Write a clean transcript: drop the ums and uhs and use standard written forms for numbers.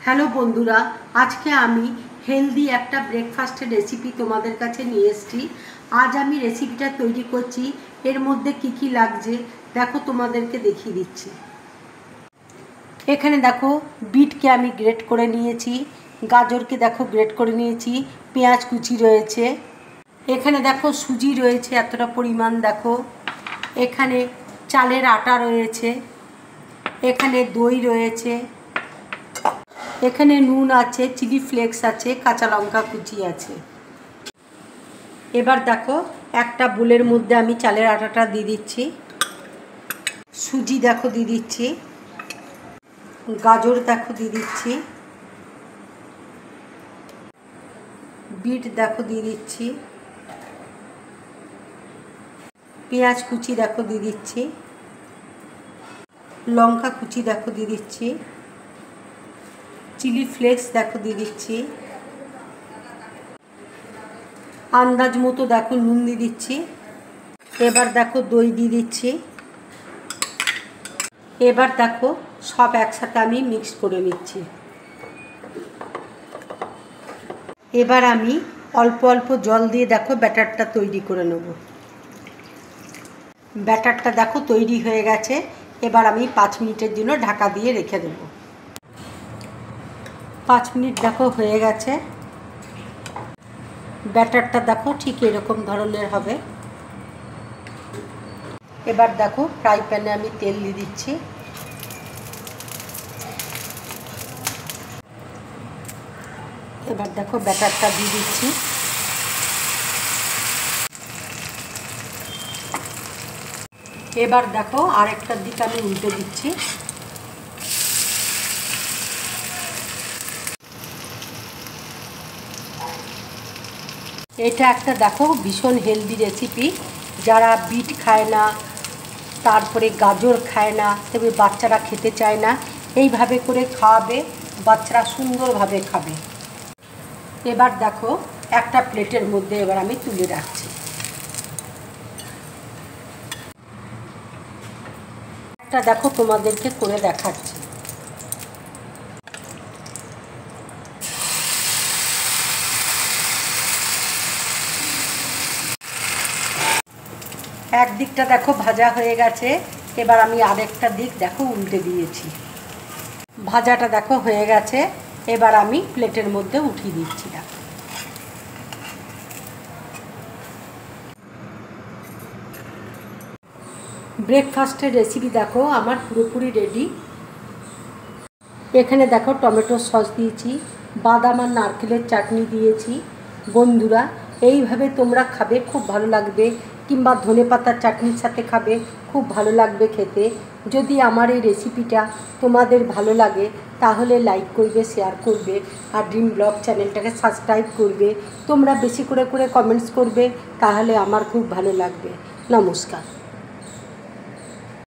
Hello বন্ধুরা, আজকে আমি হেলদি একটা ব্রেকফাস্টের রেসিপি তোমাদের কাছে নিয়ে এসেছি। আজ আমি রেসিপিটা তৈরি করছি। এর মধ্যে কি কি লাগছে দেখো, তোমাদেরকে দেখিয়ে দিচ্ছি। এখানে দেখো, বিটকে আমি গ্রেট করে নিয়েছি, গাজরকে দেখো গ্রেট করে নিয়েছি, পেঁয়াজ কুচি রয়েছে, এখানে দেখো সুজি রয়েছে এতটা পরিমাণ, দেখো এখানে চালের আটা রয়েছে, এখানে দই রয়েছে, এখানে নুন আছে, চিলি ফ্লেক্স আছে, কাঁচা লঙ্কা কুচি আছে। এবার দেখো, একটা বোলের মধ্যে আমি চালের আটাটা দিয়ে দিচ্ছি, সুজি দেখো দিয়ে দিচ্ছি, গাজর দেখো দিয়ে দিচ্ছি, বিট দেখো দিয়ে দিচ্ছি, পেঁয়াজ কুচি দেখো দিয়ে দিচ্ছি, লঙ্কা কুচি দেখো দিয়ে দিচ্ছি, চিলি ফ্লেক্স দেখো দিয়ে দিচ্ছি, আন্দাজ মতো দেখো নুন দিয়ে দিচ্ছি। এবার দেখো দই দিয়ে দিচ্ছি। এবার দেখো সব একসাথে আমি মিক্স করে নিচ্ছি। এবার আমি অল্প অল্প জল দিয়ে দেখো ব্যাটারটা তৈরি করে নেব। ব্যাটারটা দেখো তৈরি হয়ে গেছে। এবার আমি 5 মিনিটের জন্য ঢাকা দিয়ে রেখে দেব। 5 মিনিট দেখো হয়ে গেছে। ব্যাটারটা দেখো ঠিক এরকম ধরনের হবে। এবার দেখো ফ্রাই প্যানে আমি তেল দিয়ে দিচ্ছি। এবার দেখো ব্যাটারটা দিয়ে দিচ্ছি। এবার দেখো আরেকটা দিক আমি উল্টে দিচ্ছি। এটা একটা দেখো ভীষণ হেলদি রেসিপি। যারা বিট খায় না, তারপরে গাজর খায় না, তবে বাচ্চারা খেতে চায় না, এইভাবে করে খাওয়াবে, বাচ্চারা সুন্দরভাবে খাবে। এবার দেখো একটা প্লেটের মধ্যে এবার আমি তুলে রাখছি। একটা দেখো তোমাদেরকে করে দেখাচ্ছি। একদিকটা দেখো ভাজা হয়ে গেছে। এবার আমি আরেকটা দিক দেখো উল্টে দিয়েছি। ভাজাটা দেখো হয়ে গেছে। এবার আমি প্লেটের মধ্যে উঠিয়ে দিচ্ছি। দেখো ব্রেকফাস্টের রেসিপি দেখো আমার পুরোপুরি রেডি। এখানে দেখো টমেটো সস দিয়েছি, বাদাম আর নারকেলের চাটনি দিয়েছি। বন্ধুরা, এইভাবে তোমরা খাবে, খুব ভালো লাগবে, কিংবা ধনেপাতার চাটনির সাথে খাবে, খুব ভালো লাগবে খেতে। যদি আমার এই রেসিপিটা তোমাদের ভালো লাগে তাহলে লাইক করবে, শেয়ার করবে, আর ড্রিম ব্লগ চ্যানেলটাকে সাবস্ক্রাইব করবে। তোমরা বেশি করে কমেন্টস করবে, তাহলে আমার খুব ভালো লাগবে। নমস্কার।